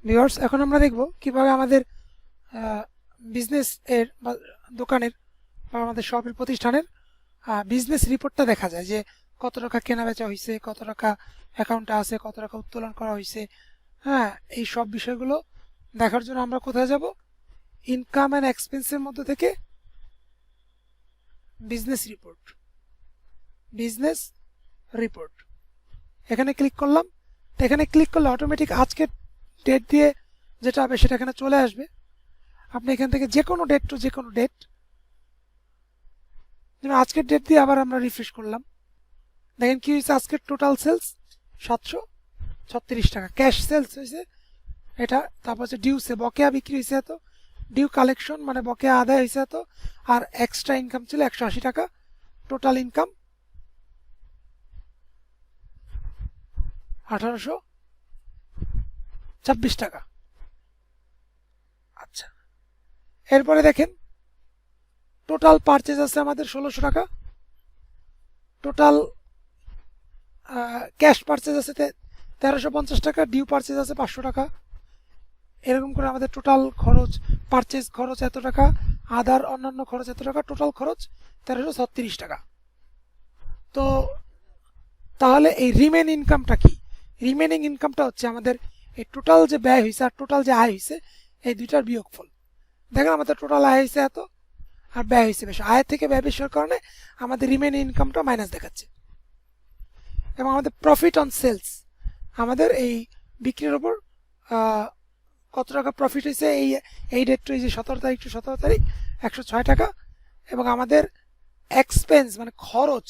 Viewers, এখন আমরা দেখব কিভাবে আমাদের বিজনেস এর বা দোকানের বা আমাদের শপের প্রতিষ্ঠানের বিজনেস রিপোর্টটা দেখা যায়, যে কত টাকা কেনা বেচা হয়েছে, কত টাকা অ্যাকাউন্টে আছে, কত টাকা উত্তোলন করা হয়েছে। হ্যাঁ, এই সব বিষয়গুলো দেখার জন্য আমরা কোথায় যাব? ইনকাম অ্যান্ড এক্সপেন্সের মধ্যে থেকে বিজনেস রিপোর্ট, বিজনেস রিপোর্ট এখানে ক্লিক করলাম। তো এখানে ক্লিক করলে অটোমেটিক আজকের ডেট দিয়ে যেটা হবে সেটা এখানে চলে আসবে। আপনি এখান থেকে যে কোনো ডেট টু যে কোনো ডেট, যেমন আজকের ডেট দিয়ে আবার আমরা রিফ্রেশ করলাম, দেখেন কি হয়েছে, আজকের টোটাল সেলস 736 টাকা, ক্যাশ সেলস হয়েছে এটা। তারপর হচ্ছে ডিউসে বকেয়া বিক্রি হয়েছে এত, ডিউ কালেকশন মানে বকেয়া আদায় হয়েছে এত, আর এক্সট্রা ইনকাম ছিল 180 টাকা, টোটাল ইনকাম 1826 টাকা। আচ্ছা, এরপরে দেখেন টোটাল পারচেজ আছে আমাদের 1600 টাকা, টোটাল ক্যাশ পারচেজ আছে 1350 টাকা, ডিউ পারচেজ আছে 500 টাকা। এরকম করে আমাদের টোটাল খরচ, পারচেজ খরচ এত টাকা, আদার অন্যান্য খরচ এত টাকা, টোটাল খরচ 1336 টাকা। তো তাহলে এই রিমেন ইনকামটা কি? রিমেনিং ইনকামটা হচ্ছে আমাদের এই টোটাল যে ব্যয় হয়েছে আর টোটাল যে আয় হয়েছে, এই দুইটার বিয়োগফল। দেখেন আমাদের টোটাল আয় হয়েছে এত আর ব্যয় হয়েছে বেশি, আয় থেকে ব্যয় বেশি হওয়ার কারণে আমাদের রিমেনিং ইনকামটা মাইনাস দেখাচ্ছে। এবং আমাদের প্রফিট অন সেলস, আমাদের এই বিক্রির ওপর কত টাকা প্রফিট হয়েছে এই ডেট টু এই যে 17 তারিখ টু 17 তারিখ 106 টাকা। এবং আমাদের এক্সপেন্স মানে খরচ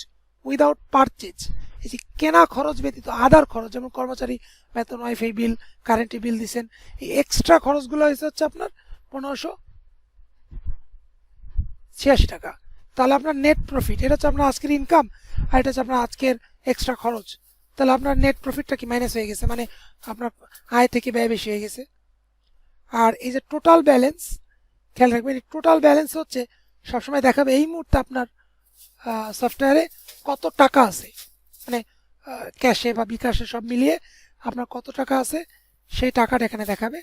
উইদাউট পারচেজ, এই যে কেনা খরচ ব্যতীত আদার খরচ, যেমন কর্মচারী বেতন, ওয়াইফাই বিল, কারেন্টের বিল দিচ্ছেন, এই এক্সট্রা খরচগুলো হচ্ছে আপনার 1586 টাকা। তাহলে আপনার নেট প্রফিট, এটা হচ্ছে আপনার আজকের ইনকাম আর এটা হচ্ছে আপনার আজকের এক্সট্রা খরচ। তাহলে আপনার নেট প্রফিটটা কি মাইনাস হয়ে গেছে, মানে আপনার আয় থেকে ব্যয় বেশি হয়ে গেছে। আর এই যে টোটাল ব্যালেন্স, খেয়াল রাখবেন টোটাল ব্যালেন্স হচ্ছে সবসময় দেখাবে এই মুহূর্তে আপনার সফটওয়্যারে কত টাকা আছে, মানে ক্যাশে বা বিকাশে সব মিলিয়ে আপনার কত টাকা আছে সেই টাকাটা এখানে দেখাবে।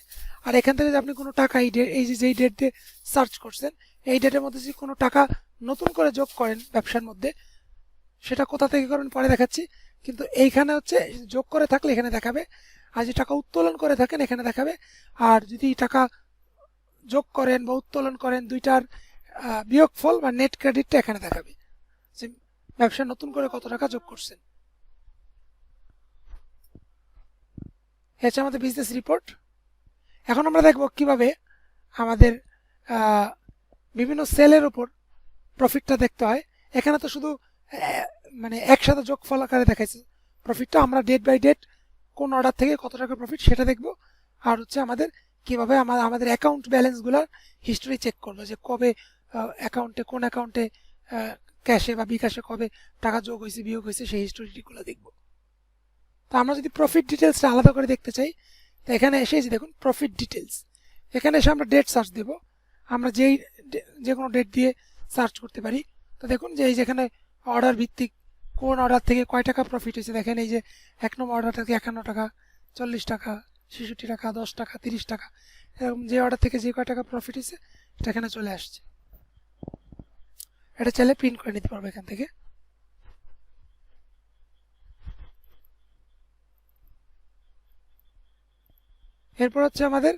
আর এখান থেকে যদি আপনি কোনো টাকা এই যে যেই ডেট দিয়ে সার্চ করছেন, এই ডেটের মধ্যে যদি কোনো টাকা নতুন করে যোগ করেন ব্যবসার মধ্যে, সেটা কোথা থেকে করবেন পরে দেখাচ্ছি, কিন্তু এইখানে হচ্ছে যোগ করে থাকলে এখানে দেখাবে, আর যে টাকা উত্তোলন করে থাকেন এখানে দেখাবে। আর যদি টাকা যোগ করেন বা উত্তোলন করেন, দুইটার বিয়োগফল বা নেট ক্রেডিটটা এখানে দেখাবে, যে ব্যবসা নতুন করে কত টাকা যোগ করছেন। হচ্ছে আমাদের বিজনেস রিপোর্ট। এখন আমরা দেখব কিভাবে আমাদের বিভিন্ন সেলের উপর প্রফিটটা দেখতে হয়। এখানে তো শুধু মানে একসাথে যোগফল আকারে দেখাইছে প্রফিটটা, আমরা ডেট বাই ডেট কোন অর্ডার থেকে কত টাকা প্রফিট সেটা দেখব। আর হচ্ছে আমাদের কিভাবে আমাদের অ্যাকাউন্ট ব্যালেন্সগুলোর হিস্টোরি চেক করবো, যে কবে অ্যাকাউন্টে কোন অ্যাকাউন্টে ক্যাশে বা বিকাশে কবে টাকা যোগ হয়েছে বিয়োগ হয়েছে সেই হিস্টোরিগুলো দেখব। তো আমরা যদি প্রফিট ডিটেলসটা আলাদা করে দেখতে চাই, তো এখানে এসে দেখুন প্রফিট ডিটেলস, এখানে এসে আমরা ডেট সার্চ দেব। আমরা যে কোনো ডেট দিয়ে সার্চ করতে পারি। তো দেখুন যে এই যেখানে অর্ডার ভিত্তিক কোন অর্ডার থেকে কয় টাকা প্রফিট হয়েছে, দেখেন এই যে 1 নম্বর অর্ডার থেকে 51 টাকা, 40 টাকা, 66 টাকা, 10 টাকা, 30 টাকা, এরকম যে অর্ডার থেকে যে কয় টাকা প্রফিট হয়েছে এটা এখানে চলে আসছে। এটা চাইলে প্রিন্ট করে নিতে পারবো এখান থেকে। এরপর হচ্ছে আমাদের